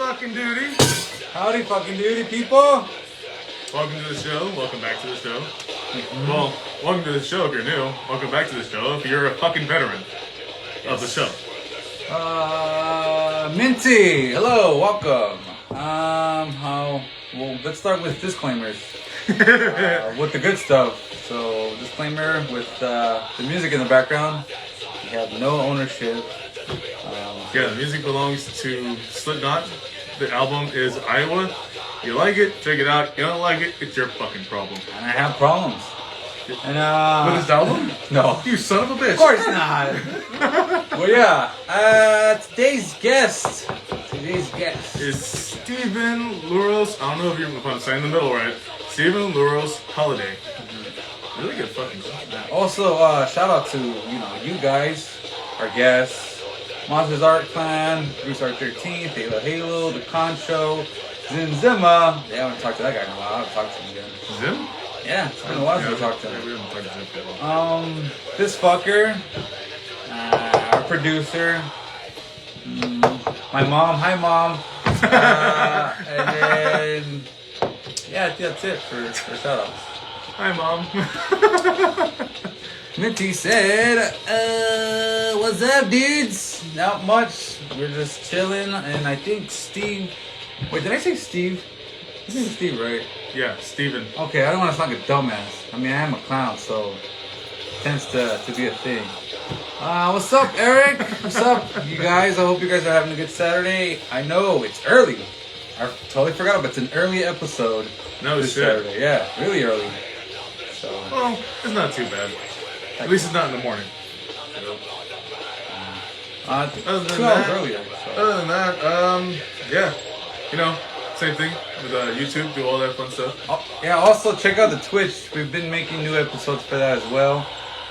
fucking duty. Howdy fucking duty, people. Welcome to the show. Welcome back to the show. Well, welcome to the show if you're new. Welcome back to the show if you're a fucking veteran of the show. Minty, hello, welcome. Well, let's start with disclaimers. With the good stuff. So, disclaimer with the music in the background. We have no ownership. Yeah, the music belongs to Slipknot. The album is Iowa. You like it, check it out. You don't like it, it's your fucking problem. And I have problems. And with this album? No. You son of a bitch. Of course not. Well, yeah. Today's guest is Steven Luros. I don't know if I'm saying the middle right. Steven Luros Holliday. Really good fucking song. Also, shout out to you guys, our guests, Monsters Art Clan, Bruce Art 13th, Halo, The Concho, Zima. They haven't talked to that guy in a while. I haven't talked to him again. Zim? Yeah, it's been a while since I talked to him. We haven't talked to Zim for a while. This fucker, our producer, my mom. Hi, mom. And then, yeah, that's it for shout outs. Hi, Mom. Minty said, what's up, dudes? Not much. We're just chilling. And I think Steve... Wait, did I say Steve? I think it's Steve, right? Yeah, Steven. Okay, I don't want to sound like a dumbass. I mean, I am a clown, so it tends to be a thing. What's up, Eric? What's up, you guys? I hope you guys are having a good Saturday. I know, it's early. I totally forgot, but it's an early episode. No this shit. Saturday. Yeah, really early. So, well, it's not too bad. At least it's not in the morning. other than 2 that, hours earlier. So. Other than that, yeah, same thing with YouTube, do all that fun stuff. Yeah, also check out the Twitch. We've been making new episodes for that as well.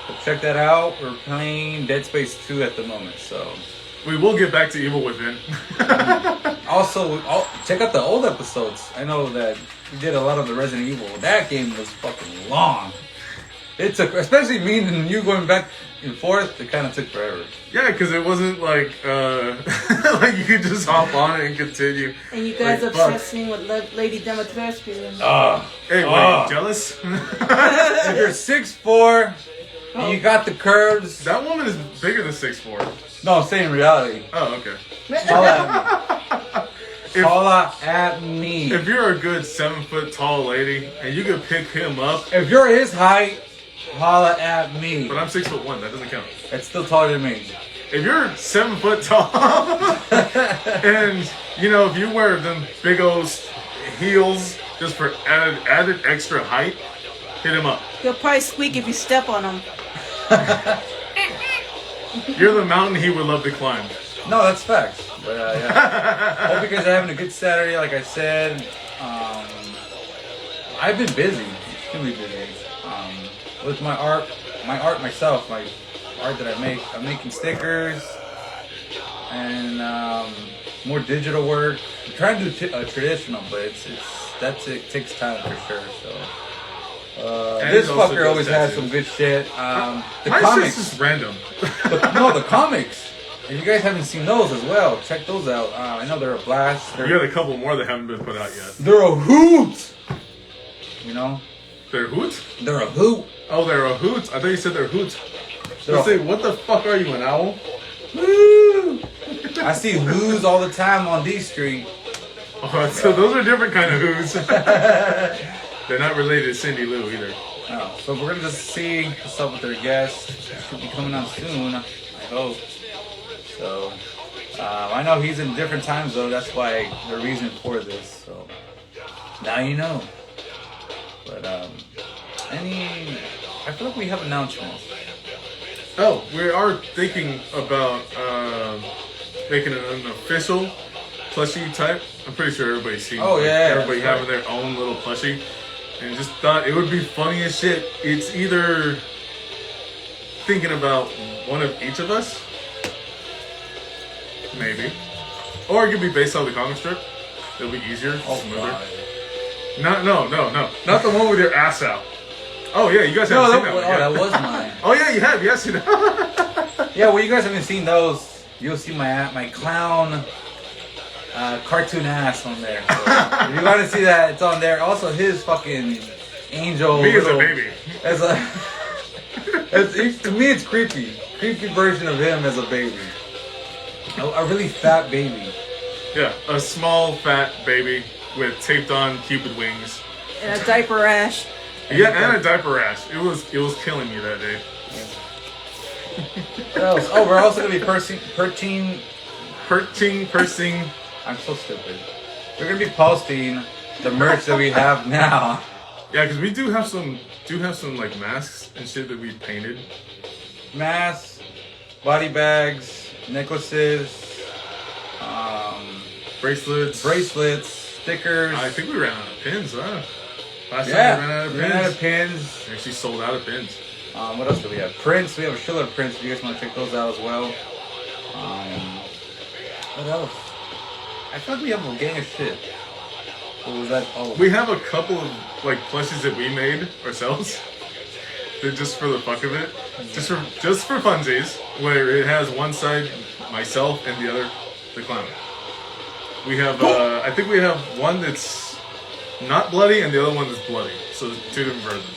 So check that out. We're playing Dead Space 2 at the moment, so. We will get back to Evil Within. Also, check out the old episodes. I know that we did a lot of the Resident Evil. That game was fucking long. It took, especially me and you going back and forth, it kind of took forever. Yeah, because it wasn't like like you could just hop on it and continue. And you guys obsessing with Lady Dimitrescu. Hey, wait, jealous? If you're 6'4", and you got the curves. That woman is bigger than 6'4". No, I'm saying reality. Oh, okay. Holla at me. If you're a good 7 foot tall lady and you could pick him up. If you're his height, holla at me. But I'm 6'1", that doesn't count. It's still taller than me. If you're 7 foot tall and if you wear them big old heels just for added extra height, hit him up. He'll probably squeak if you step on him. You're the mountain he would love to climb. No, that's facts. But yeah. Hope you guys are having a good Saturday, like I said. I've been busy, extremely busy. With my art myself, my art that I make. I'm making stickers and more digital work. I'm trying to do traditional, but it takes time for sure. So this fucker always has some good shit. The my comics shit's just random. the comics. If you guys haven't seen those as well, check those out. I know they're a blast. You got a couple more that haven't been put out yet. They're a hoot. They're hoots? They're a hoot. Oh, they're a hoots? I thought you said they're hoots. They're Say, what the fuck are you, an owl? Woo! I see whoos all the time on D Street. Oh, so those are different kind of whoos. They're not related to Cindy Lou either. No. So we're gonna just see what's up with their guests. Should be coming on soon, I hope. So I know he's in different time zone. That's why the reason for this. So now you know. But I feel like we have announcements. Oh, we are thinking about making an official plushie type. I'm pretty sure everybody's seen. Oh yeah, everybody having their own little plushie, and just thought it would be funny as shit. It's either thinking about one of each of us, maybe, or it could be based on the comic strip. It'll be easier, smoother. God. No, not the one with your ass out. Oh yeah, you guys haven't seen that one. That was mine. Oh yeah, you have. Yes, you know. Yeah, well, you guys haven't seen those. You'll see my clown cartoon ass on there. So if you want to see that, it's on there. Also, his fucking angel. Me as a baby. To me, it's creepy. Creepy version of him as a baby. A really fat baby. Yeah, a small fat baby with taped on Cupid wings. And a diaper rash. Yeah, and a diaper rash. It was killing me that day. What else? Oh, we're also gonna be pursing. I'm so stupid. We're gonna be posting the merch that we have now. Yeah, because we do have some like masks and shit that we painted. Masks, body bags, necklaces, bracelets, stickers. I think we ran out of pins, huh? Last Yeah, time we ran out of pins. We actually sold out of pins. What else do we have? Prints. We have a shitload of prints. If you guys want to check those out as well. What else? I feel like we have a gang of shit. What was that? Oh, We have a couple of like plushies that we made ourselves. They're just for the fuck of it, just for funsies. Where it has one side myself and the other the clown. We have I think we have one that's not bloody and the other one that's bloody. So there's two different versions.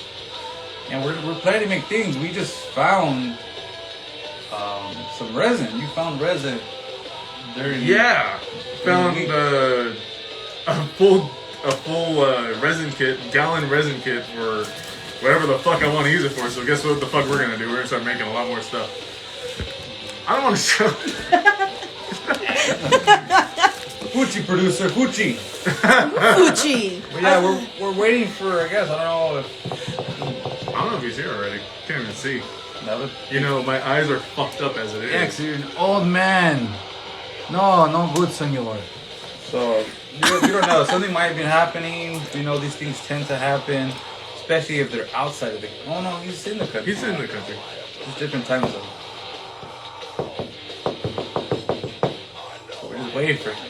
and we're planning to make things. We just found some resin. You found resin. Yeah, found a full resin kit, gallon resin kit for whatever the fuck I want to use it for. So guess what the fuck we're gonna do? We're gonna start making a lot more stuff. I don't want to show. Fuchi producer, Fuchi. Fuchi. But yeah, we're waiting for. I guess I don't know if he's here already. Can't even see. know. You know, my eyes are fucked up as it is. Yeah, 'cause you're an old man. No good, senor. So you don't know. Something might have been happening. You know, these things tend to happen, especially if they're outside of the. Oh no, he's in the country. He's in the country. It's different time zone. We're just waiting for him.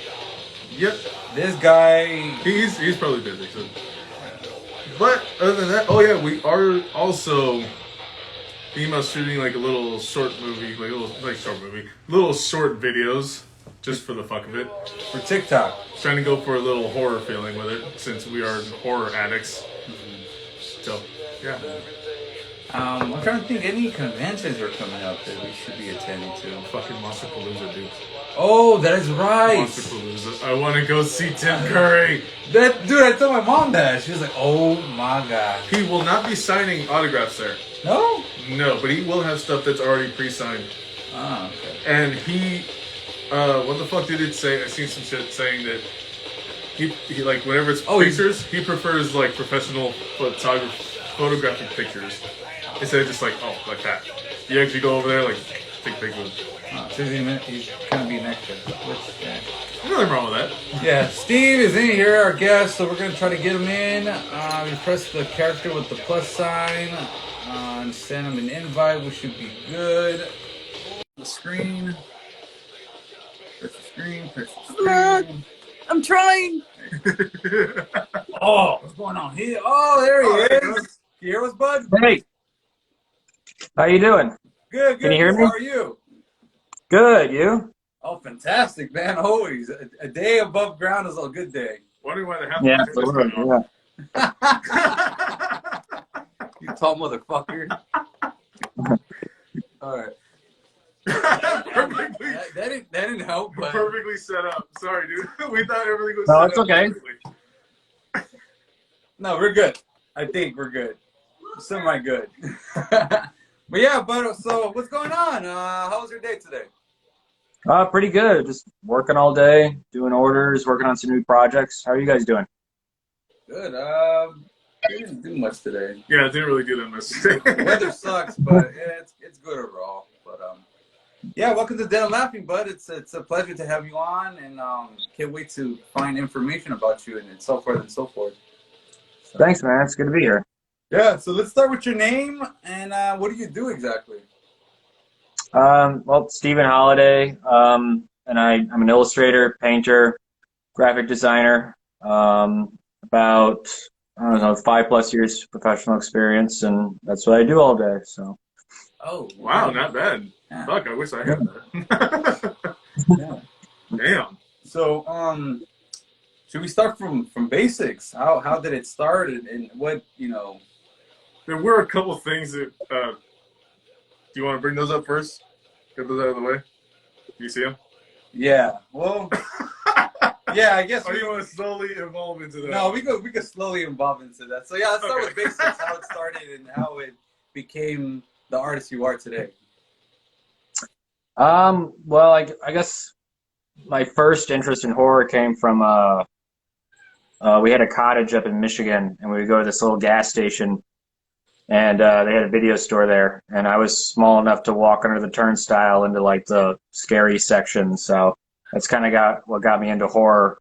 Yep. This guy. He's probably busy. So. But other than that, oh yeah, we are also thinking about shooting like a little short movie, little short videos, just for the fuck of it. For TikTok. Trying to go for a little horror feeling with it, since we are horror addicts. So, yeah. I'm trying to think any conventions are coming up that we should be attending to. Fucking Monsterpalooza, dude. Oh, that is right. Monsterpalooza. I want to go see Tim Curry. Dude, I told my mom that. She was like, oh my god. He will not be signing autographs there. No? No, but he will have stuff that's already pre-signed. Ah, okay. And he, what the fuck did it say? I seen some shit saying that he like whenever it's pictures, he prefers like professional photographic pictures instead of just like like that. You actually go over there like take pictures. So he's gonna be an extra. Yeah. Nothing wrong with that. Yeah, Steve is in here, our guest, so we're gonna try to get him in. We press the character with the plus sign and send him an invite, which should be good. The screen. Press the screen. Press the screen. I'm trying. Oh, what's going on here? Oh, there he is. You hear us, bud? Hey, how you doing? Good. Can you hear me? How are you? Good, you? Oh, fantastic, man. Always. A day above ground is a good day. Wondering why they have Yeah, to do this yeah. You tall motherfucker. All right. Perfectly, That didn't help, but... perfectly set up. Sorry, dude. We thought everything was No, set it's up okay. perfectly. No, we're good. I think we're good. Semi good. But yeah, so what's going on? How was your day today? Pretty good. Just working all day, doing orders, working on some new projects. How are you guys doing? Good. We didn't do much today. Yeah, I didn't really do that much. The weather sucks, but yeah, it's good overall. But yeah, welcome to Dead and Laughing, bud. It's a pleasure to have you on, and can't wait to find information about you and so forth and so forth. So, Thanks, man. It's good to be here. yeah, so let's start with your name and what do you do exactly? Well, Steven Holliday, and I'm an illustrator, painter, graphic designer. About, I don't know, 5+ years professional experience, and that's what I do all day. So. Oh, Wow, not bad. Yeah. Fuck, I wish I had that. Yeah. Damn. So, should we start from basics? How did it start, and what, you know? There were a couple things that. Do you want to bring those up first? Get those out of the way. Do you see them? Yeah. Well. Yeah, I guess. Or do you want to slowly evolve into that? No, we could slowly evolve into that. So yeah, let's start with basics. How it started and how it became the artist you are today. Well, I guess my first interest in horror came from we had a cottage up in Michigan, and we would go to this little gas station, and they had a video store there, and I was small enough to walk under the turnstile into like the scary section, so that's kind of what got me into horror.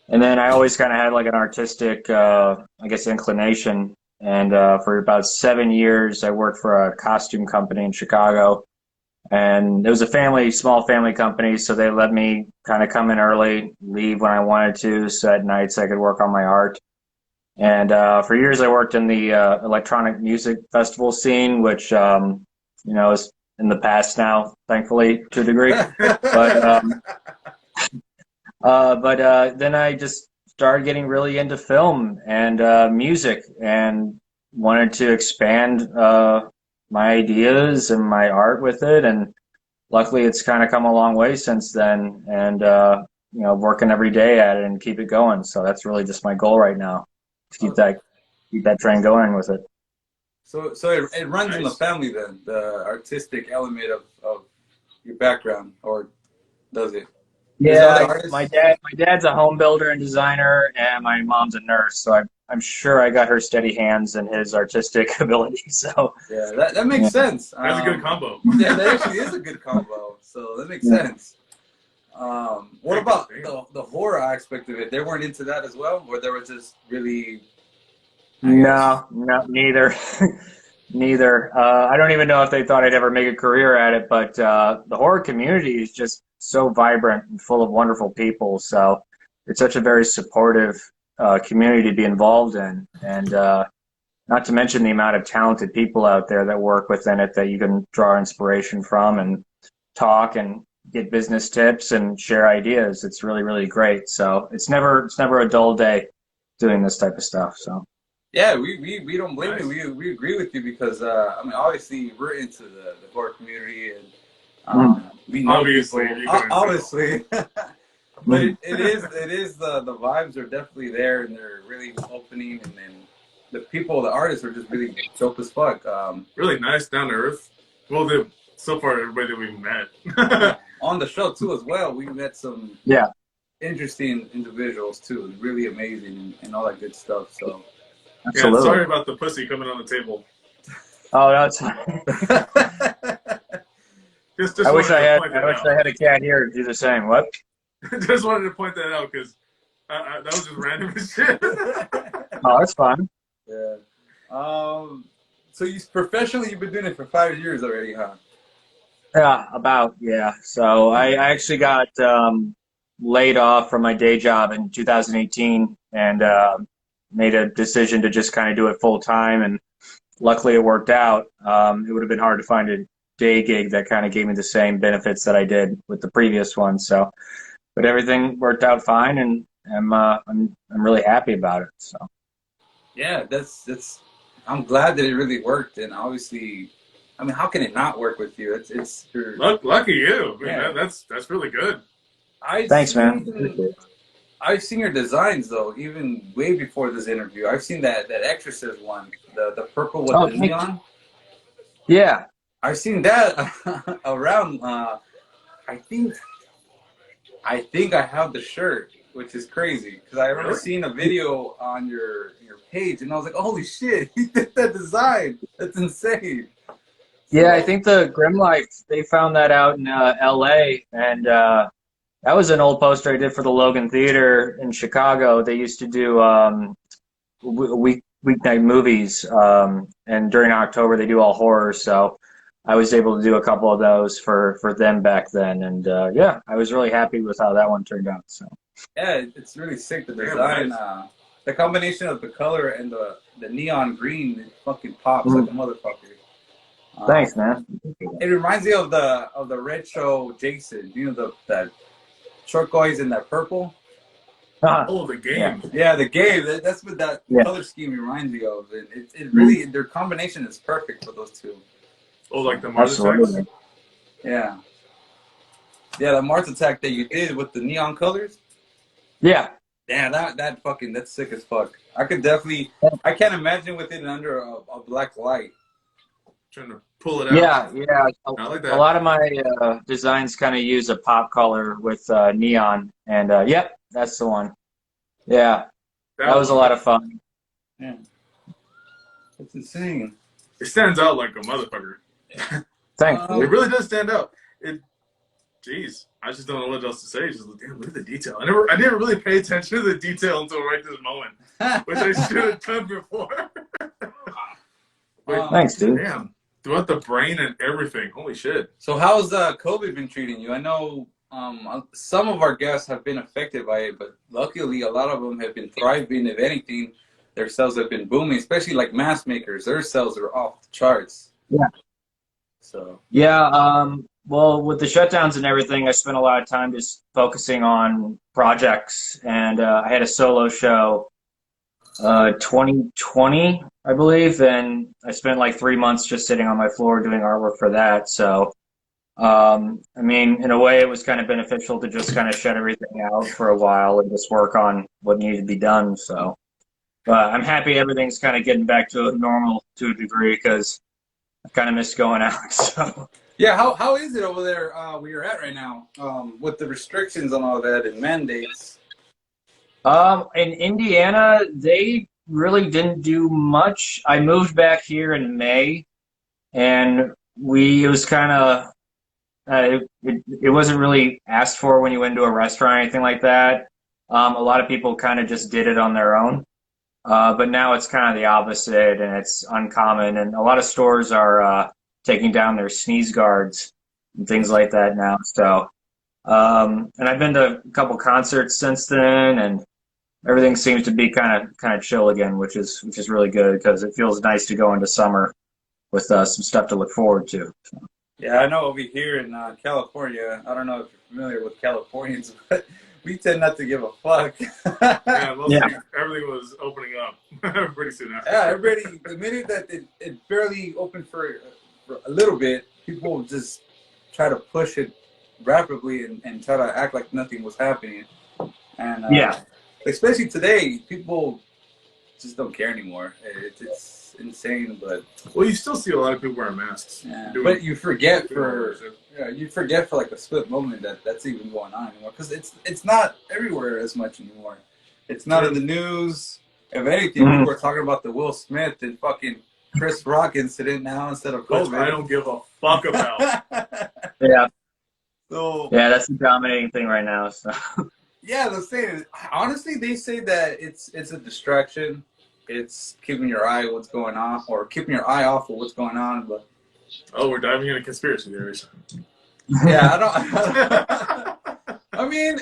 And then I always kind of had like an artistic, I guess, inclination, and for about 7 years I worked for a costume company in Chicago. And it was a small family company, so they let me kind of come in early, leave when I wanted to, so at nights I could work on my art. And for years I worked in the electronic music festival scene, which, is in the past now, thankfully, to a degree. But then I just started getting really into film and music and wanted to expand my ideas and my art with it, and luckily it's kind of come a long way since then, and working every day at it and keep it going. So that's really just my goal right now, to keep that train going with it. So it runs in the family then, the artistic element of your background, or does it? Yeah, my dad's a home builder and designer, and my mom's a nurse, so I'm sure I got her steady hands and his artistic ability. So yeah, that makes sense. That's a good combo. Yeah, that actually is a good combo. So that makes sense. What about the horror aspect of it? They weren't into that as well, or they were just really? No, neither. Neither. I don't even know if they thought I'd ever make a career at it, but the horror community is just so vibrant and full of wonderful people. So it's such a very supportive community to be involved in. And not to mention the amount of talented people out there that work within it that you can draw inspiration from and talk and get business tips and share ideas. It's really, really great. So it's never a dull day doing this type of stuff. So. Yeah, we don't blame you. We agree with you because obviously we're into the horror community, and we know obviously. But it is the vibes are definitely there, and they're really opening, and then the artists are just really dope as fuck. Really nice, down to earth. Well, so far everybody that we've met on the show too as well. We met some interesting individuals too, really amazing and all that good stuff. So. Yeah, sorry about the pussy coming on the table. Oh, that's. just I wish I had a cat here to do the same. What? Just wanted to point that out because that was just random as shit. Oh, that's fine. Yeah. So professionally, you've been doing it for 5 years already, huh? Yeah. So I actually got laid off from my day job in 2018, and made a decision to just kind of do it full time, and luckily it worked out. It would have been hard to find a day gig that kind of gave me the same benefits that I did with the previous one. So, but everything worked out fine, and I'm really happy about it. So, yeah, that's. I'm glad that it really worked, and obviously, how can it not work with you? It's lucky you. Yeah. That's really good. Thanks, man. I've seen your designs though, even way before this interview. I've seen that Exorcist one, the purple with the neon. Yeah, I've seen that around. I think I have the shirt, which is crazy because I remember seeing a video on your page, and I was like, "Holy shit, he did that design! That's insane!" Yeah, I think the Grim Life, they found that out in L.A. and. That was an old poster I did for the Logan Theater in Chicago. They used to do weeknight movies, and during October they do all horror. So I was able to do a couple of those for them back then, and I was really happy with how that one turned out. So yeah, it's really sick. The design, the combination of the color and the neon green, it fucking pops like a motherfucker. Thanks, man. It reminds me of the Red Show Jason. You know that turquoise and that purple. Oh, the game. Yeah, the game. That's what that Yeah. color scheme reminds me of. And it really, their combination is perfect for those two. Oh, like the Mars Absolutely. Attacks? Yeah. Yeah, the Mars Attack that you did with the neon colors. Yeah. Yeah, that's sick as fuck. I can't imagine with it under a black light. Trying to pull it out. Yeah. I like A that. lot of my designs kind of use a pop color with neon, and yep, that's the one. Yeah, that was a lot of fun. Yeah. It's insane. It stands out like a motherfucker. Thanks. It really does stand out. Jeez, I just don't know what else to say. Just damn, look at the detail. I didn't really pay attention to the detail until right this moment, which I should have done before. Thanks, dude. Damn, throughout the brain and everything. Holy shit. So how's COVID been treating you? I know some of our guests have been affected by it, but luckily a lot of them have been thriving. If anything, their sales have been booming, especially like mask makers. Their sales are off the charts. Yeah. So. Yeah. Well, with the shutdowns and everything, I spent a lot of time just focusing on projects, and I had a solo show 2020, I believe, and I spent like 3 months just sitting on my floor doing artwork for that. So, I mean, in a way, it was kind of beneficial to just kind of shut everything out for a while and just work on what needed to be done. So, I'm happy everything's kind of getting back to normal to a degree because I kind of missed going out. So. Yeah, how is it over there where you're at right now with the restrictions and all that and mandates? In Indiana, they really didn't do much. I moved back here in May, and it was kind of, it wasn't really asked for when you went to a restaurant or anything like that. A lot of people kind of just did it on their own. But now it's kind of the opposite, and it's uncommon, and a lot of stores are taking down their sneeze guards and things like that now. So, and I've been to a couple concerts since then, and everything seems to be kind of chill again, which is really good because it feels nice to go into summer with some stuff to look forward to. So. Yeah, I know over here in California, I don't know if you're familiar with Californians, but we tend not to give a fuck. Yeah, mostly everything was opening up pretty soon after. Yeah, everybody, the minute that it barely opened for a little bit, people just try to push it rapidly and try to act like nothing was happening. And especially today, people just don't care anymore. It's insane, but well, you still see a lot of people wearing masks. yeah, but you forget for like a split moment that's even going on anymore because it's not everywhere as much anymore. It's not in the news. If anything, people are talking about the Will Smith and fucking Chris Rock incident now instead of COVID. Which I don't give a fuck about. Yeah. So yeah, that's the dominating thing right now. So. Yeah, the thing is, honestly, they say that it's a distraction. It's keeping your eye what's going on, or keeping your eye off of what's going on. But we're diving into conspiracy theories. Yeah, I don't. I mean,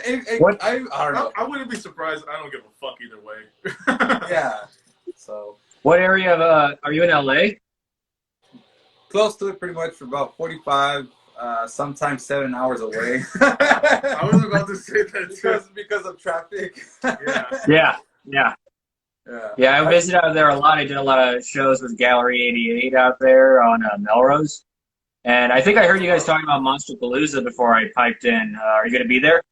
I don't know. I wouldn't be surprised. I don't give a fuck either way. Yeah. So. What area of are you in LA? Close to it, pretty much, for about 45, sometimes 7 hours away. I was about to say that because of traffic. Yeah, I visited out there a lot. I did a lot of shows with Gallery 88 out there on Melrose. And I think I heard you guys talking about Monster Palooza before I piped in. Are you going to be there?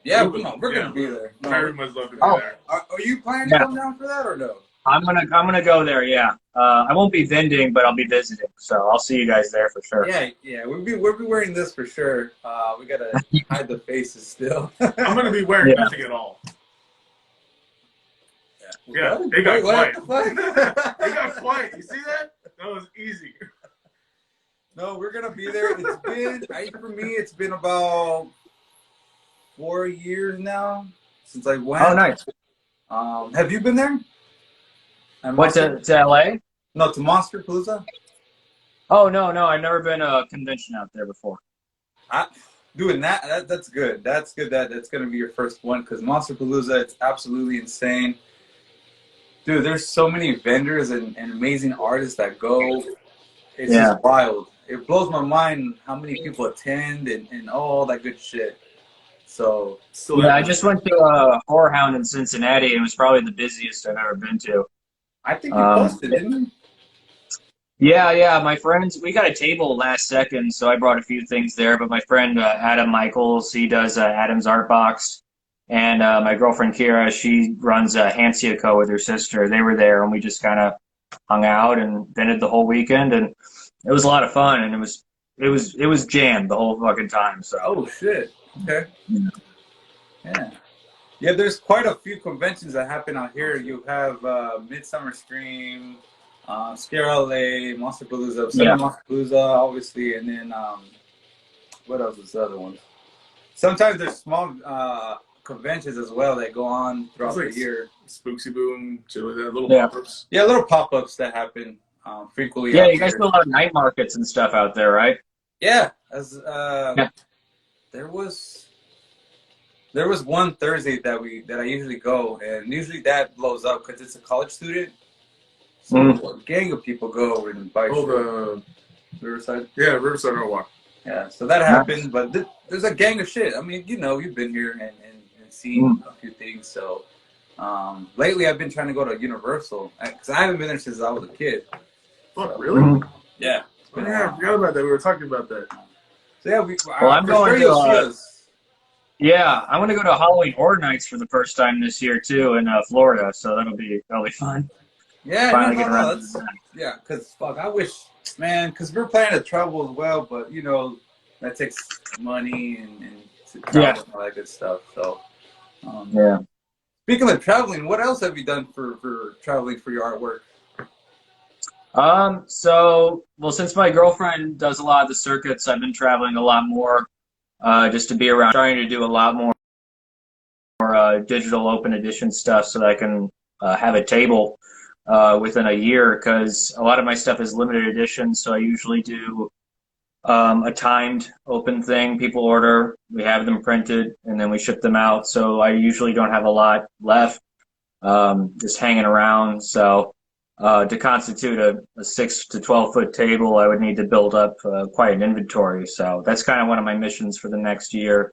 Yeah, we're going to be there. I very much love to be there. Are you planning to come down for that or no? I'm gonna go there. Yeah, I won't be vending, but I'll be visiting. So I'll see you guys there for sure. Yeah, we'll be wearing this for sure. We gotta hide the faces still. I'm gonna be wearing nothing at all. Yeah, it got quiet. It got quiet. You see that? That was easy. No, we're gonna be there. For me, it's been about 4 years now since I went. Oh, nice. Have you been there? What, to LA? No, to Monster Palooza. Oh no, I've never been to a convention out there before. Doing that's good. That's good. That's gonna be your first one because Monster Palooza, it's absolutely insane. Dude, there's so many vendors and amazing artists that go. It's just wild. It blows my mind how many people attend and all that good shit. So Still Yeah, I happens. just went to a Horror Hound in Cincinnati, and it was probably the busiest I've ever been to. I think you posted, didn't you? Yeah. My friends, we got a table last second, so I brought a few things there. But my friend Adam Michaels, he does Adam's Art Box, and my girlfriend Kira, she runs Hansia Co. with her sister. They were there, and we just kind of hung out and vented the whole weekend, and it was a lot of fun. And it was jammed the whole fucking time. So Oh shit. Okay. yeah. Yeah. Yeah, there's quite a few conventions that happen out here. You have Midsummer Scream, Scare LA, Monster Palooza, Yeah. Monster Palooza, obviously, and then what else is the other one? Sometimes there's small conventions as well that go on throughout It's like the year. Spooksy Boom, shit like that, little Yeah. pop-ups. Yeah, little pop-ups that happen frequently Yeah, out you guys here. do a lot of night markets and stuff out there, right? Yeah, Yeah. there was one Thursday that I usually go, and usually that blows up because it's a college student. So a gang of people go over and buy Oh, shit. Riverside. yeah, Riverside Road Walk. Yeah, so that happens, but there's a gang of shit. I mean, you've been here and seen a few things. So lately, I've been trying to go to Universal because I haven't been there since I was a kid. Fuck, really? Mhm. Yeah. Oh, yeah, I forgot about that. We were talking about that. So yeah, I'm for going sure to, you'll see us. Yeah, I'm gonna go to Halloween Horror Nights for the first time this year too in Florida, so that'll be fun. Yeah, Finally get around to that's, that. yeah, because fuck, I wish, man, because we're planning to travel as well, but that takes money and to travel and all that good stuff. So, Yeah. speaking of traveling, what else have you done for traveling for your artwork? Since my girlfriend does a lot of the circuits, I've been traveling a lot more, just to be around, trying to do a lot more digital open edition stuff so that I can have a table within a year, because a lot of my stuff is limited edition, so I usually do a timed open thing. People order, we have them printed, and then we ship them out. So I usually don't have a lot left, just hanging around. So to constitute a 6 to 12 foot table, I would need to build up quite an inventory. So that's kind of one of my missions for the next year.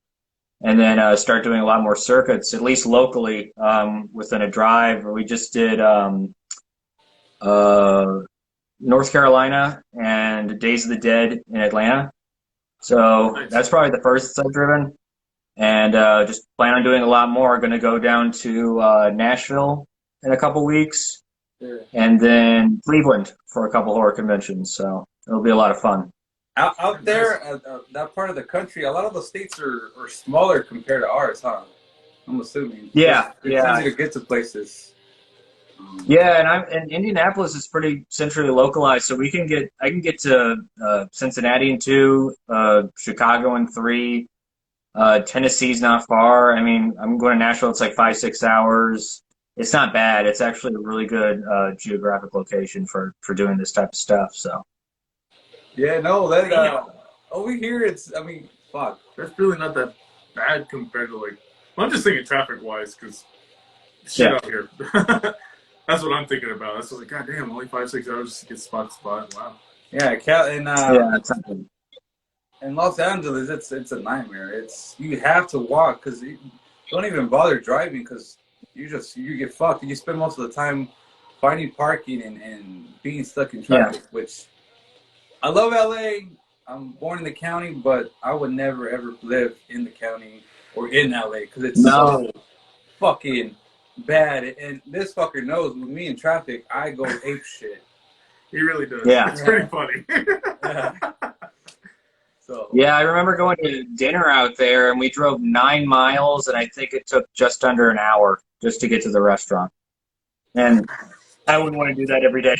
And then start doing a lot more circuits, at least locally, within a drive. We just did North Carolina and Days of the Dead in Atlanta. So Nice. that's probably the first I've driven. And just plan on doing a lot more. Going to go down to Nashville in a couple weeks, and then Cleveland for a couple horror conventions. So it'll be a lot of fun. Out there, that part of the country, a lot of the states are smaller compared to ours, huh? I'm assuming. Yeah, It's yeah. easy to get to places. Yeah, and Indianapolis is pretty centrally localized, so I can get to Cincinnati in 2, Chicago in 3, Tennessee's not far. I mean, I'm going to Nashville. It's like 5-6 hours. It's not bad. It's actually a really good geographic location for doing this type of stuff. So Yeah, no, over here fuck. That's really not that bad compared to well, I'm just thinking traffic wise because shit Yeah. out here. That's what I'm thinking about. That's like, God damn, only 5-6 hours just to get spot to spot. Wow. Yeah, yeah, it's something. in Los Angeles, it's a nightmare. You have to walk because you don't even bother driving because you get fucked. You spend most of the time finding parking and being stuck in traffic. Which I love LA. I'm born in the county, but I would never ever live in the county or in LA because it's so fucking bad. And this fucker knows with me in traffic, I go ape shit. He really does. Yeah. It's pretty funny. So Yeah, I remember going to dinner out there, and we drove 9 miles, and I think it took just under an hour just to get to the restaurant. And I wouldn't want to do that every day.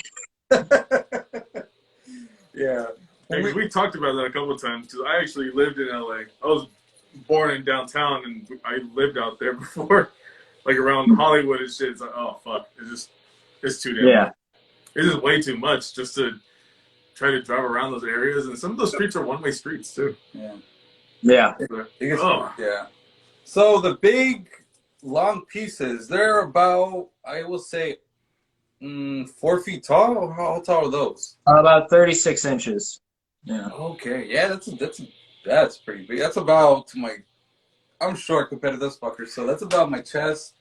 yeah. Hey, we talked about that a couple of times because I actually lived in LA. I was born in downtown and I lived out there before, like around Hollywood and shit. It's like, oh fuck, it's too damn. Yeah. It is way too much just to try to drive around those areas, and some of those streets are one-way streets too. Yeah. Yeah. Yeah. So the big long pieces, they're about, I will say, 4 feet tall. How tall are those? About 36 inches. Yeah. Okay. Yeah, that's pretty big. That's about to my I'm short compared to those fuckers, so that's about my chest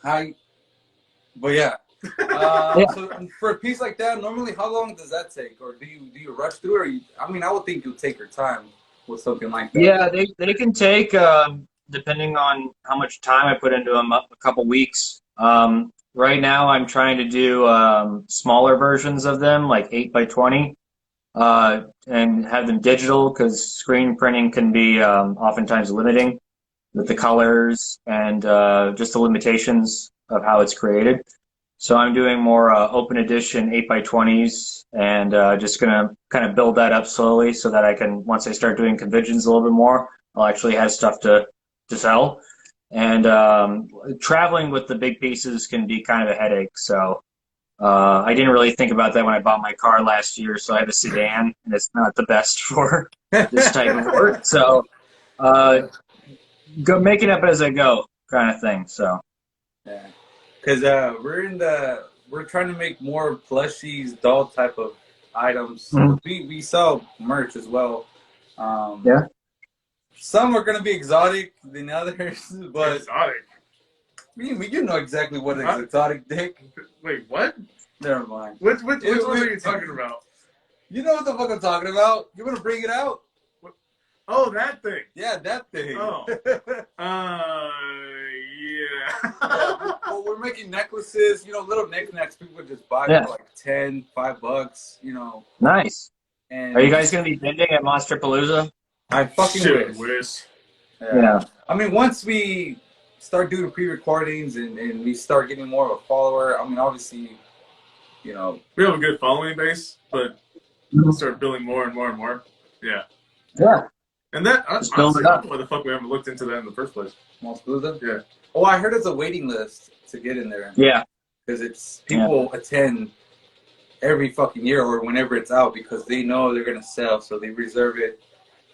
height. But yeah. Yeah. So for a piece like that, normally how long does that take, or do you rush through it? Or I mean, I would think you'll take your time with something like that. Yeah, they can take, depending on how much time I put into them, a couple weeks. Right now, I'm trying to do smaller versions of them, like 8x20, and have them digital because screen printing can be oftentimes limiting with the colors and just the limitations of how it's created. So I'm doing more open edition 8x20s and just going to kind of build that up slowly so that I can, once I start doing conventions a little bit more, I'll actually have stuff to sell. And traveling with the big pieces can be kind of a headache. So I didn't really think about that when I bought my car last year. So I have a sedan, and it's not the best for this type of work. So go make it up as I go kind of thing. So. Yeah. Because we're trying to make more plushies, doll type of items. Mm-hmm. We sell merch as well. Yeah. Some are gonna be exotic than others, but Exotic. you know exactly what is exotic, Dick. Wait, what? Never mind. Which one are you talking about? You know what the fuck I'm talking about. You want to bring it out? Oh, that thing. Yeah, that thing. Oh. Yeah. Well, we're making necklaces, little knickknacks. People just buy for like $5, Nice. And are you guys going to be vending at Monster Palooza? I fucking wish. Yeah. I mean, once we start doing pre-recordings and we start getting more of a follower, I mean, obviously, we have a good following base, but we'll start building more and more and more. Yeah. Yeah. And that, Just honestly, build it up. why the fuck we haven't looked into that in the first place. Monster Palooza? Yeah. Oh, I heard it's a waiting list to get in there. Yeah. Because it's people attend every fucking year or whenever it's out because they know they're going to sell, so they reserve it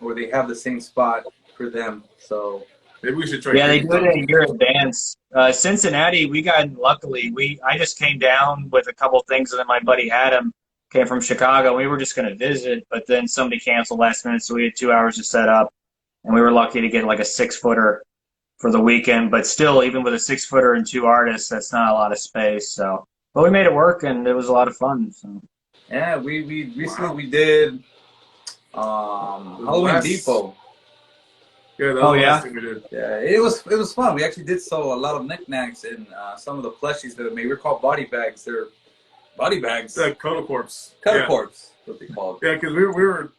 or they have the same spot for them. So maybe we should try. Yeah, they do it a year in advance. Cincinnati, we got luckily. I just came down with a couple things, and then my buddy Adam came from Chicago. We were just going to visit, but then somebody canceled last minute, so we had 2 hours to set up, and we were lucky to get like a 6-footer for the weekend. But still, even with a 6-footer and 2 artists, that's not a lot of space. So, but we made it work, and it was a lot of fun. So. Yeah, we recently we did Halloween Depot. Yeah, that was the last thing we did. Yeah, it was fun. We actually did sell a lot of knickknacks and some of the plushies that we made. We're called body bags. They're body bags. Cuddle Corpse. Cuddle Corpse, what they call it. Yeah, because we were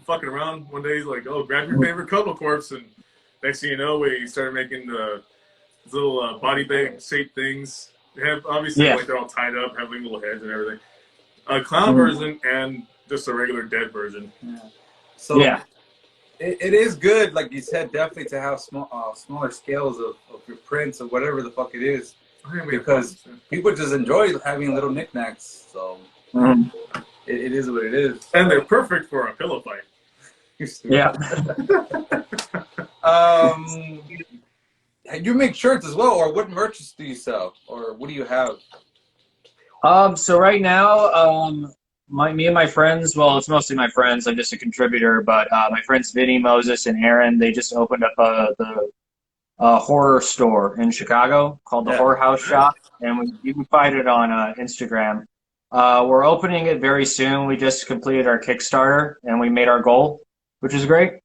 fucking around one day, like, oh, grab your favorite Cuddle Corpse, and next thing you know, we started making these little body bag shaped things. They have obviously like they're all tied up, have like little heads and everything. A clown version and just a regular dead version. Yeah. So it is good, like you said, definitely to have smaller scales of your prints or whatever the fuck it is, because people just enjoy having little knickknacks. So it is what it is, and they're perfect for a pillow fight. Yeah. You make shirts as well, or what merch do you sell, or what do you have? So right now, me and my friends, well, it's mostly my friends. I'm just a contributor, but my friends Vinny, Moses, and Aaron, they just opened up the horror store in Chicago called the Horror House Shop, and you can find it on Instagram. We're opening it very soon. We just completed our Kickstarter, and we made our goal, which is great.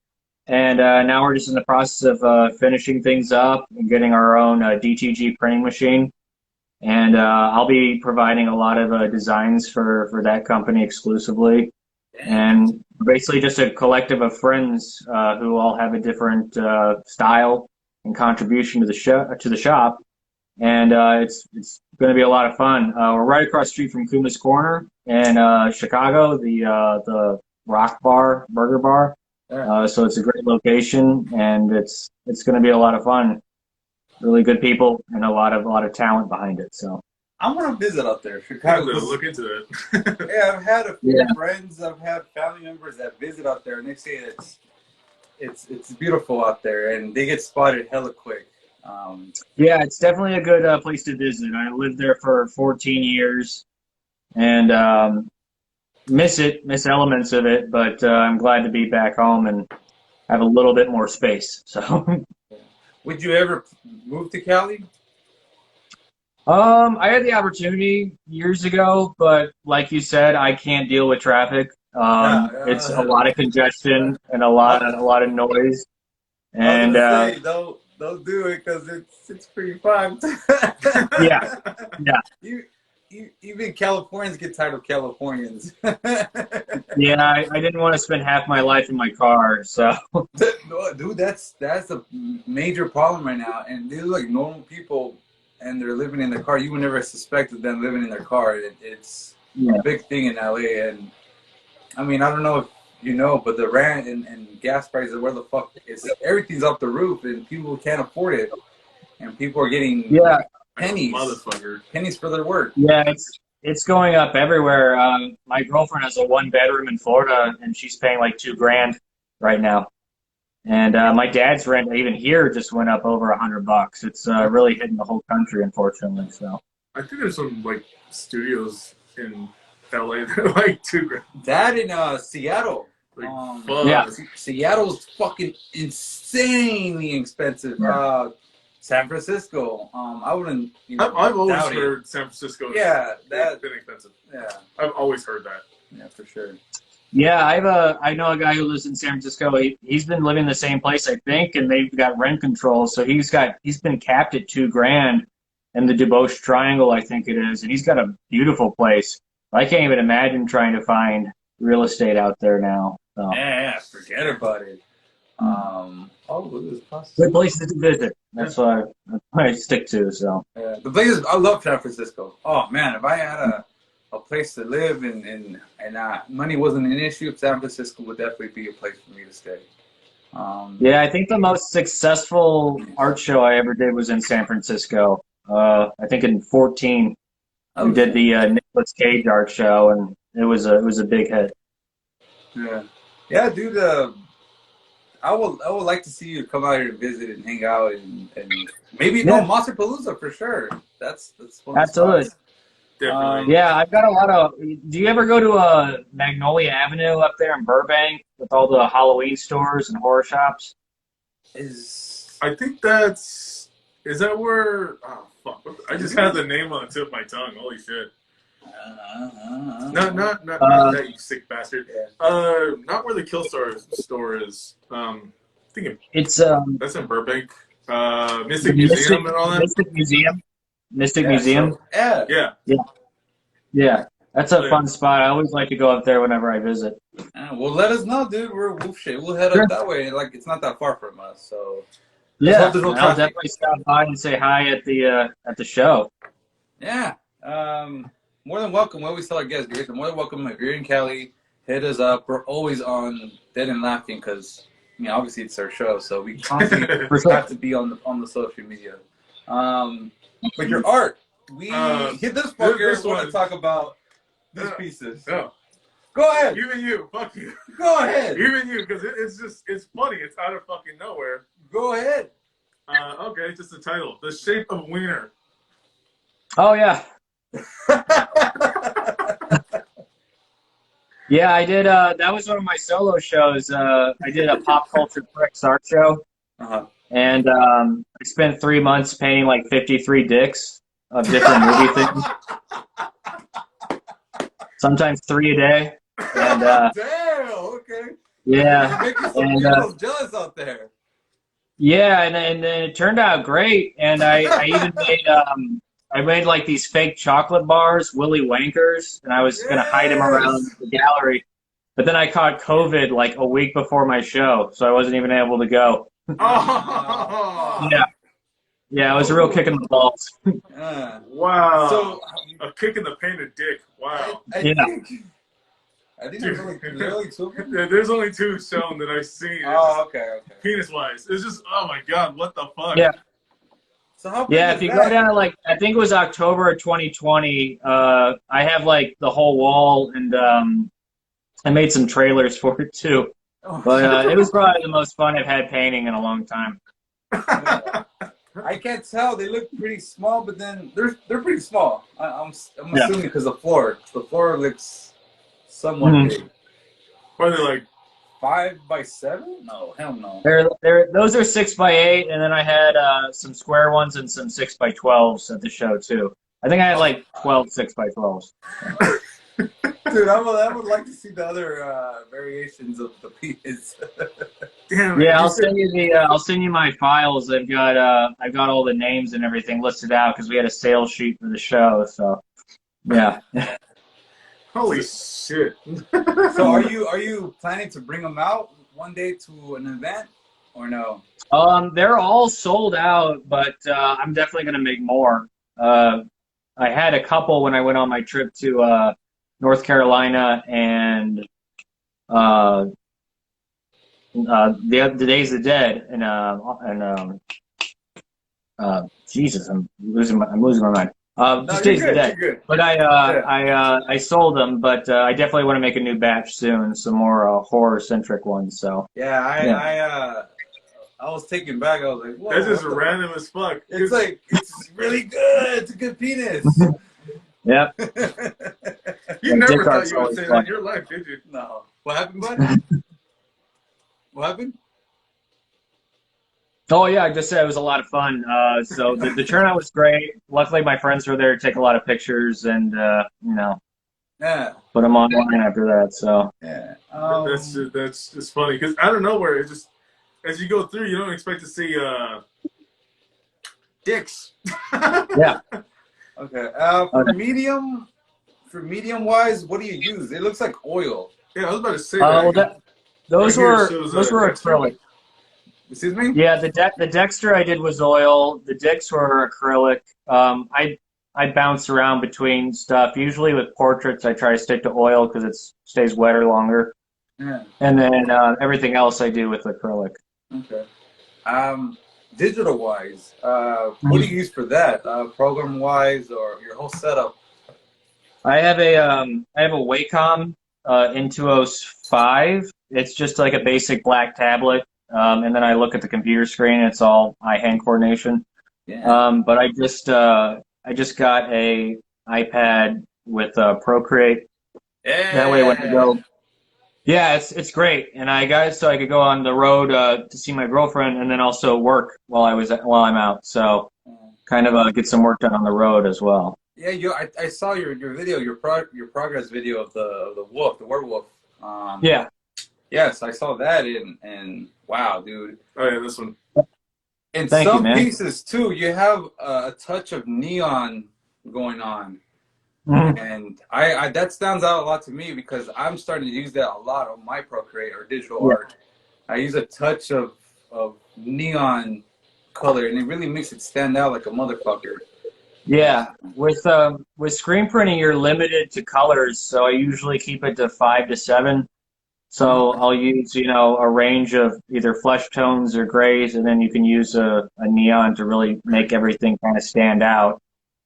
And now we're just in the process of finishing things up and getting our own DTG printing machine. And I'll be providing a lot of designs for that company exclusively. And basically just a collective of friends who all have a different style and contribution to the shop. And it's going to be a lot of fun. We're right across the street from Kuma's Corner in Chicago, the Rock Bar, Burger Bar. So it's a great location, and it's going to be a lot of fun. Really good people and a lot of talent behind it. So I want to visit out there. I Chicago. have to look into it. Yeah, I've had a few friends, I've had family members that visit out there, and they say it's beautiful out there, and they get spotted hella quick. Yeah, it's definitely a good place to visit. I lived there for 14 years, and miss elements of it, but I'm glad to be back home and have a little bit more space. So, Would you ever move to Cali? I had the opportunity years ago, but like you said, I can't deal with traffic. It's a lot of congestion and a lot of noise. I was And gonna say don't do it because it's pretty fucked. yeah, yeah, Even Californians get tired of Californians. yeah. I didn't want to spend half my life in my car, so No, dude, that's a major problem right now. And they're like normal people, and they're living in their car. You would never suspect of them living in their car. It's yeah. a big thing in LA. And I mean, I don't know if you know, but the rent and gas prices, where the fuck is everything's off the roof, and people can't afford it, and people are getting pennies, motherfucker. pennies for their work. Yeah, it's going up everywhere. My girlfriend has a 1-bedroom in Florida, and she's paying like $2,000 right now. And my dad's rent, even here, just went up over $100. It's really hitting the whole country, unfortunately. So I think there's some like studios in LA that are like $2,000. That in Seattle. Like, fuck. Yeah. Seattle's fucking insanely expensive. San Francisco. I wouldn't. I've always doubt it. heard San Francisco. Yeah, that's been expensive. Yeah, I've always heard that. yeah, for sure. yeah, I know a guy who lives in San Francisco. He's been living in the same place, I think, and they've got rent control. So he's been capped at $2,000 in the Dubois Triangle, I think it is, and he's got a beautiful place. I can't even imagine trying to find real estate out there now. So. Yeah, forget about it. This process. Good places to visit. That's what I stick to. So Yeah, the places I love San Francisco. Oh man, if I had a place to live and money wasn't an issue, San Francisco would definitely be a place for me to stay. yeah, I think the most successful art show I ever did was in San Francisco. I think in 2014 we did the Nicolas Cage art show, and it was a big hit. Yeah, dude. I would like to see you come out here and visit and hang out and maybe Monsterpalooza for sure. That's one of the Absolutely. spots. Definitely. Yeah, I've got a lot of. Do you ever go to Magnolia Avenue up there in Burbank with all the Halloween stores and horror shops? I think is that where? Oh fuck! I just had the name on the tip of my tongue. Holy shit! Not that, you sick bastard. Not where the Kill store is. Thinking It's that's in Burbank. Mystic Museum and all that. Mystic Museum. So, Yeah. That's a fun spot. I always like to go up there whenever I visit. Well, let us know, dude. We'll head up that way. Like it's not that far from us, so. Yeah, hope there's no I'll traffic. definitely stop by and say hi at the show. Yeah. More than welcome. We always tell our guests, guys, you're more than welcome. If you're in Cali, hit us up. We're always on Dead and Laughing because, obviously it's our show, so we constantly have to be on the social media. But your art, we hit this fucker. This want one. to talk about these pieces. No. Go ahead. Even you. Fuck you. Go ahead. Even you, because it's funny. It's out of fucking nowhere. Go ahead. Okay, just the title. The Shape of Wiener. Oh yeah. Yeah, I did. That was one of my solo shows. I did a pop culture pricks art show, and I spent 3 months painting like 53 dicks of different movie things. Sometimes 3 a day. And damn. Okay. yeah, You're making some and girls jealous out there. yeah, and it turned out great. And I even made like these fake chocolate bars, Willy Wankers, and I was gonna hide them around the gallery. But then I caught COVID like a week before my show, so I wasn't even able to go. Oh. Yeah, it was a real kick in the balls. Wow. So a kick in the painted dick. Wow. I think there's only two of them. Yeah, there's only 2 shown that I've seen. Oh, okay. Penis wise. It's just, oh my god, what the fuck? Yeah. So how big Yeah, is if you that? go down to like, I think it was October of 2020, I have like the whole wall, and I made some trailers for it too. But it was probably the most fun I've had painting in a long time. I can't tell. They look pretty small, but then they're pretty small. I'm assuming because the floor looks somewhat big. Probably like 5x7? No, hell no. Those are 6x8, and then I had some square ones and some 6x12s at the show too. I think I had like 12 6x12s. Dude, I would like to see the other variations of the penis. Damn. Yeah, I'll send you my files. I've got all the names and everything listed out because we had a sales sheet for the show. So, yeah. Holy shit. So are you planning to bring them out one day to an event or no? They're all sold out, but I'm definitely gonna make more. I had a couple when I went on my trip to North Carolina and the Days of the Dead and Jesus, I'm losing my mind. Just Days of the Dead. You're good. But I sold them, but I definitely want to make a new batch soon, some more horror centric ones. So Yeah, I was taken back. I was like, whoa, That's just random as fuck. It's like, it's really good. It's a good penis. yeah. You never Dick thought Art's you would always say fun. that in your life, did you? No. What happened, bud? What happened? Oh yeah, I just said it was a lot of fun. So the turnout was great. Luckily, my friends were there to take a lot of pictures and Yeah. put them online after that. So Yeah. That's just funny because out of nowhere, it just as you go through, you don't expect to see dicks. yeah. Okay. Okay. For medium wise, what do you use? It looks like oil. Yeah, I was about to say Well, that. those Right here were shows, those were Dexter. acrylic. Excuse me? Yeah, the Dexter I did was oil. The dicks were acrylic. I bounce around between stuff. Usually with portraits, I try to stick to oil because it stays wetter longer. Yeah. And then everything else I do with acrylic. Okay. Digital wise, what do you use for that? Program wise or your whole setup? I have a Wacom N205. It's just like a basic black tablet, and then I look at the computer screen. It's all eye-hand coordination. Yeah. But I just got a iPad with Procreate. Yeah. That way when I go, yeah, it's great. And I got it so I could go on the road to see my girlfriend, and then also work while I'm out. So kind of get some work done on the road as well. Yeah, I saw your video, your progress video of the wolf, the werewolf. Yeah. Yes, I saw that and wow, dude. Oh yeah, this one. In Thank you, some man. pieces too, you have a touch of neon going on, Mhm. and I that stands out a lot to me because I'm starting to use that a lot on my Procreate or digital Yeah. art. I use a touch of neon color, and it really makes it stand out like a motherfucker. Yeah, with screen printing, you're limited to colors, so I usually keep it to 5 to 7. So I'll use a range of either flesh tones or grays, and then you can use a neon to really make everything kind of stand out,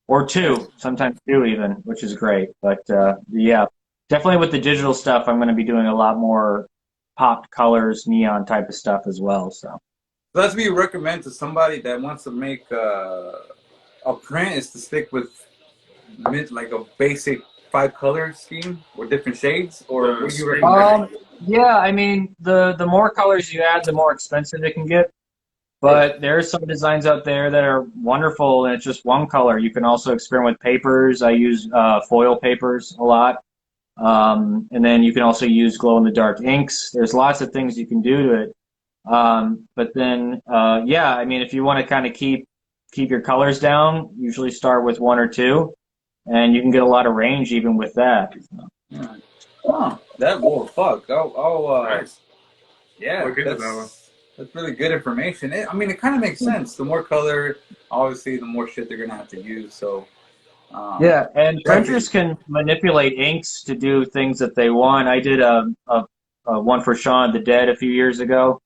or two, sometimes two even, which is great. But yeah, definitely with the digital stuff, I'm going to be doing a lot more popped colors, neon type of stuff as well. So That's what you recommend to somebody that wants to make a print is to stick with like a basic 5-color scheme or different shades, or what do you recommend? yeah, I mean the more colors you add, the more expensive it can get. But there are some designs out there that are wonderful, and it's just one color. You can also experiment with papers. I use foil papers a lot. And then you can also use glow-in-the-dark inks. There's lots of things you can do to it. But then, yeah, I mean, if you want to kind of keep your colors down, usually start with 1 or 2, and you can get a lot of range even with that. Yeah. Oh, that will fuck. Nice. Yeah, Look into that one. that's really good information. I mean, it kind of makes sense. The more color, obviously, the more shit they're gonna have to use. So, Yeah, and printers can manipulate inks to do things that they want. I did a one for Shaun of the Dead a few years ago,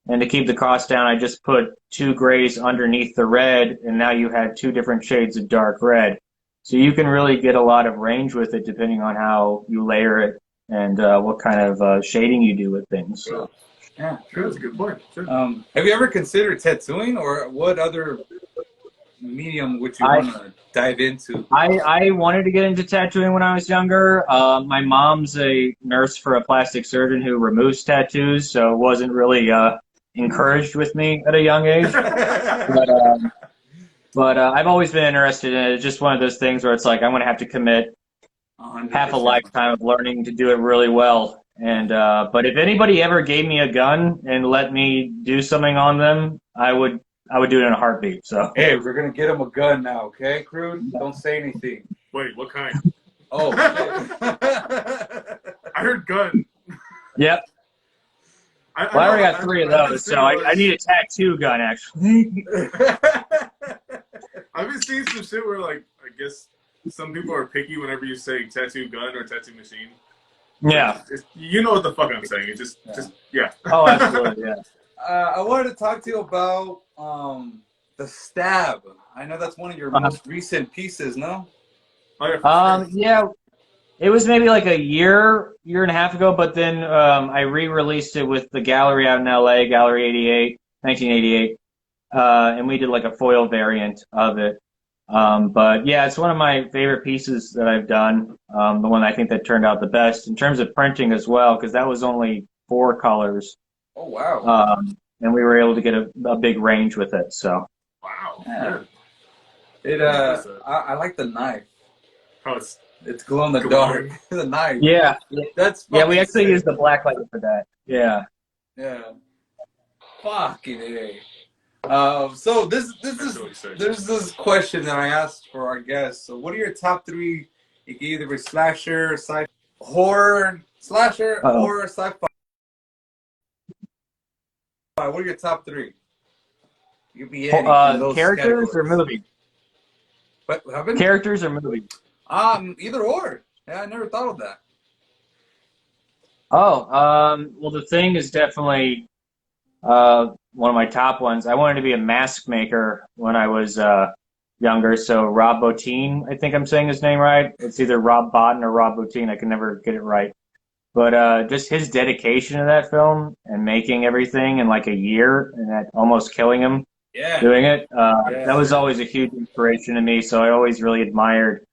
and to keep the cost down, I just put 2 grays underneath the red, and now you had 2 different shades of dark red. So you can really get a lot of range with it depending on how you layer it and what kind of shading you do with things. So. yeah, Sure, that's a good point. Sure. Have you ever considered tattooing, or what other medium would you I- want to dive into? I wanted to get into tattooing when I was younger. My mom's a nurse for a plastic surgeon who removes tattoos, so it wasn't really encouraged with me at a young age. But I've always been interested in it. It's just one of those things where it's like I'm going to have to commit 100%. half a lifetime of learning to do it really well. And but if anybody ever gave me a gun and let me do something on them, I would do it in a heartbeat. So Hey, we're gonna get him a gun now, okay, Crude? Don't say anything. Wait, what kind? Oh, I heard gun. yep. I Well, I already know- got 3 of I've been those, so seeing I need a tattoo gun actually. I've been seeing some shit where, like, I guess some people are picky whenever you say tattoo gun or tattoo machine. Yeah. You know what the fuck I'm saying. It's just yeah. Oh, absolutely. Yeah. I wanted to talk to you about the stab. I know that's one of your most recent pieces, no? Oh, yeah, for sure. Yeah. It was maybe like a year and a half ago, but then I re-released it with the gallery out in LA, Gallery 1988, and we did like a foil variant of it. But yeah, it's one of my favorite pieces that I've done. The one I think that turned out the best in terms of printing as well, because that was only 4 colors, Oh, wow. and we were able to get a big range with it. So Wow. Yeah. Yeah. I like the knife. Oh, it's It's glow in the dark. The knife. yeah, That's we fucking actually sick. used the black light for that. Yeah. Yeah. Fucking A. So this is really sick. there's this question that I asked for our guests. So what are your top 3? You can either be slasher, horror, slasher, Uh-oh. horror, sci-fi. What are your top 3? You can be any in those Characters or categories. movie? What happened? Characters or movie? Either or. Yeah, I never thought of that. Oh, well, The Thing is definitely one of my top ones. I wanted to be a mask maker when I was younger, so Rob Bottin, I think I'm saying his name right. It's either Rob Bottin or Rob Bottin. I can never get it right. But just his dedication to that film and making everything in like a year and that almost killing him Yeah. doing it, Yeah. that was always a huge inspiration to me. So I always really admired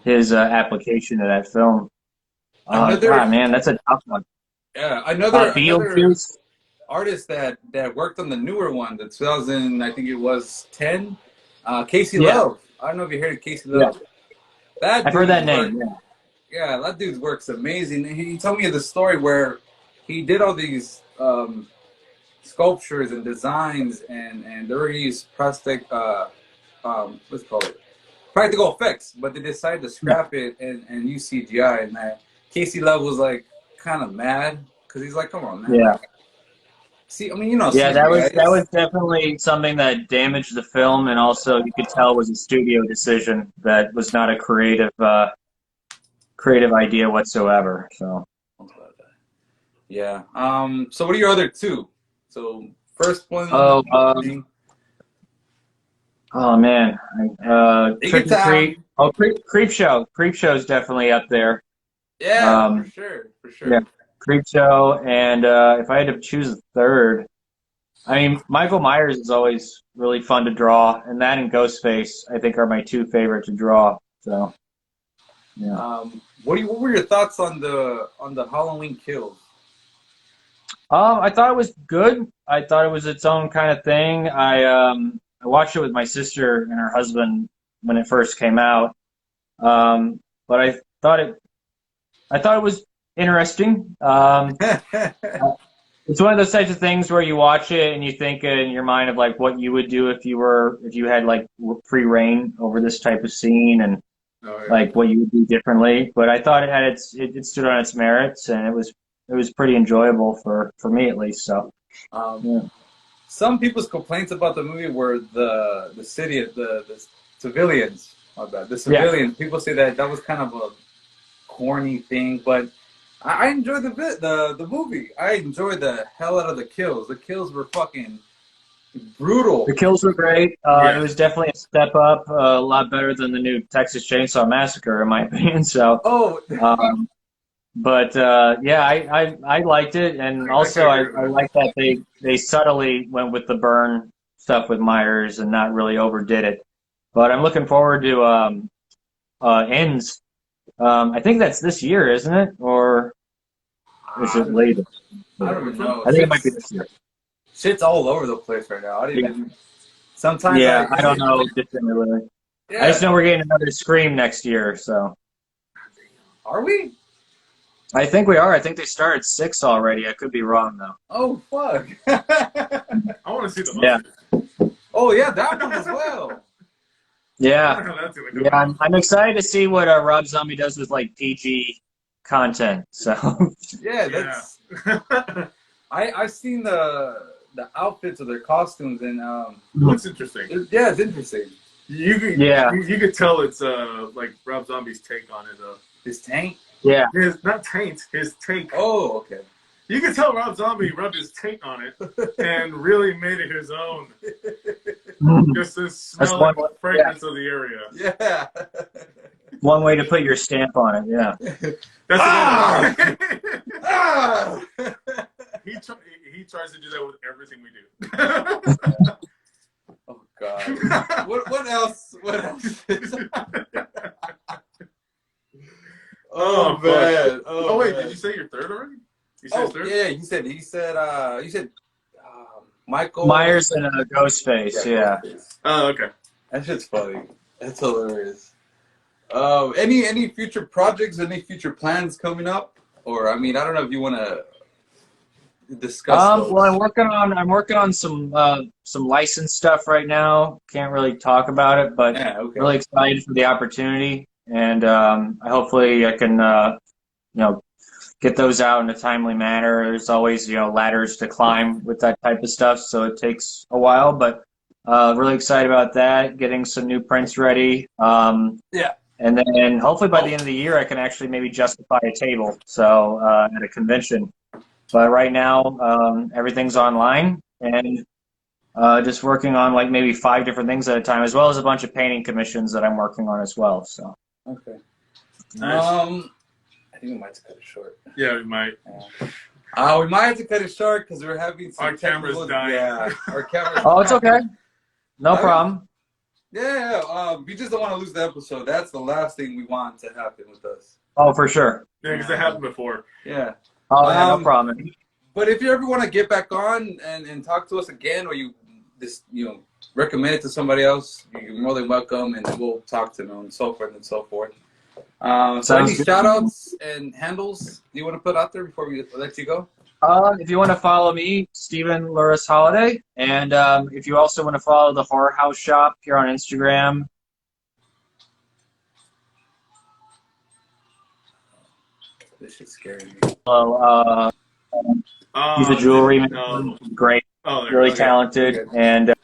his application to that film. God, man, that's a tough one. Yeah, another Beetlejuice. artist that worked on the newer one, the 2000, I think it was 10. Casey Yeah. Love. I don't know if you heard of Casey Love. That I've heard that dude's name. work- Yeah, that dude's work's amazing. He told me the story where he did all these sculptures and designs, and they were used plastic, what's it called? Practical effects, but they decided to scrap it and use CGI. And Casey Love was like kind of mad because he's like, "Come on, man!" Yeah. Like, see, I mean, you know, Yeah, CGI that was definitely something that damaged the film, and also you could tell was a studio decision that was not a creative idea whatsoever. So Yeah. So what are your other 2? So first one. Oh man, Take Trick your or Treat. Oh, Creep Show. Creep Show is definitely up there. Yeah, for sure. Yeah, Creep Show, and if I had to choose a third, I mean, Michael Myers is always really fun to draw, and that and Ghostface, I think, are my 2 favorite to draw. So, yeah. What were your thoughts on the Halloween Kills? I thought it was good. I thought it was its own kind of thing. I watched it with my sister and her husband when it first came out, but I thought it was interesting. It's one of those types of things where you watch it and you think in your mind of like what you would do if you had like free reign over this type of scene and like what you would do differently. But I thought it stood on its merits, and it was pretty enjoyable for me at least. So yeah. Some people's complaints about the movie were the city, the civilians. The civilians. Yeah. People say that was kind of a corny thing, but I enjoyed the movie. I enjoyed the hell out of the kills. The kills were fucking brutal. The kills were great. It was definitely a step up, a lot better than the new Texas Chainsaw Massacre, in my opinion. So, but yeah, I liked it, and also I like that they subtly went with the burn stuff with Myers and not really overdid it. But I'm looking forward to Ends. I think that's this year, isn't it? Or is it later? I don't even know. I think it might be this year. Shit's all over the place right now. I don't even. Sometimes. Yeah, I don't know. Really. Yeah. I just know we're getting another Scream next year, so. Are we? I think we are. I think they started 6 already. I could be wrong though. Oh fuck. I want to see the Yeah. Oh yeah, that one as well. Yeah. Yeah, I'm excited to see what Rob Zombie does with like PG content. So. Yeah, that's. I've seen the outfits of their costumes and Looks interesting. it's interesting. You could tell it's like Rob Zombie's take on it. His tank. Yeah. Not taint, his take. Oh, okay. You can tell Rob Zombie rubbed his taint on it and really made it his own. Just to smell like the fragrance of the area. Yeah. One way to put your stamp on it. Yeah. That's Ah! he tries to do that with everything we do. Oh God. What else? What else? Oh man. Oh wait, man. did you say your third already? You said third? Yeah, he said Michael Myers and Ghostface. Yeah. Ghostface. Oh, okay. That shit's funny. That's hilarious. Any future projects, any future plans coming up? Or I mean, I don't know if you want to discuss those. Well, I'm working on some licensed stuff right now. Can't really talk about it, but Yeah, okay. really excited for the opportunity, and hopefully I can get those out in a timely manner. There's always ladders to climb with that type of stuff, so it takes a while, but really excited about that. Getting some new prints ready. Yeah. And then hopefully by the end of the year I can actually maybe justify a table at a convention. But right now, everything's online and just working on like maybe 5 different things at a time, as well as a bunch of painting commissions that I'm working on as well. So. Okay. Nice. I think we might have to cut it short. Yeah, we might. We might have to cut it short because we're having some Our camera's dying. Yeah, our camera's Oh, it's okay. No problem. Yeah, we just don't want to lose the episode. That's the last thing we want to happen with us. Oh, for sure. Yeah, because that happened before. Yeah. Oh, yeah, no problem. But if you ever want to get back on and talk to us again, or you just recommend it to somebody else, you're more than welcome, and we'll talk to them and so forth and so forth. So any shout outs and handles you want to put out there before we let you go? If you want to follow me, Steven Luros Holliday, and if you also want to follow the Horror House Shop here on Instagram. This is scaring me. So, he's a jewelry man, great, really talented, and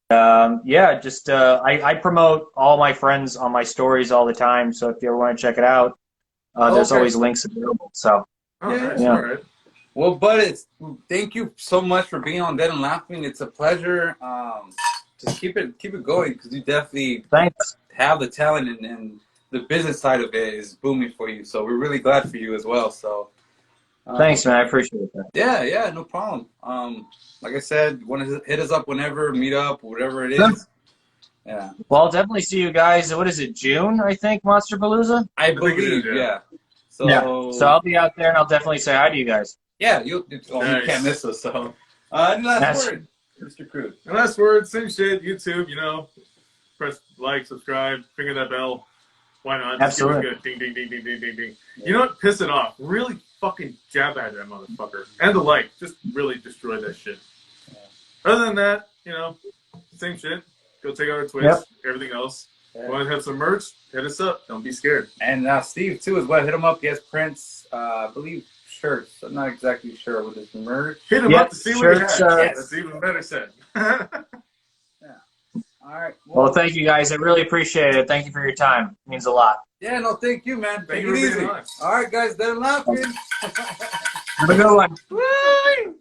I promote all my friends on my stories all the time. So if you ever want to check it out, there's always links available. So. Nice. All right. Well, Bud, thank you so much for being on Dead and Laughing. It's a pleasure. Just keep it going because you definitely have the talent and the business side of it is booming for you. So we're really glad for you as well. So thanks, man. I appreciate that. Yeah, no problem. Like I said, want to hit us up whenever, meet up, whatever it is. Yeah. Well, I'll definitely see you guys. What is it, June? I think Monster Palooza. I believe, yeah. So I'll be out there and I'll definitely say hi to you guys. Yeah, you can't miss us. So, any last word, Mr. Crude? My last word, same shit. YouTube, press like, subscribe, finger that bell. Why not? Absolutely. Just give it a good ding, ding, ding, ding, ding, ding, ding. You know what? Piss it off. Really fucking jab at that motherfucker. And the like. Just really destroy that shit. Other than that, same shit. Go check out our Twitch, everything else. Want to have some merch? Hit us up. Don't be scared. And Steve, too, as well. Hit him up. He has prints, I believe, shirts. I'm not exactly sure what his merch. Hit him up to see what he has. Yes. That's even better said. Yeah. All right. Well, thank you, guys. I really appreciate it. Thank you for your time. It means a lot. Yeah, no, thank you, man. Thank Take you it for being easy. on. All right, guys. They're laughing. Have a good one. Woo!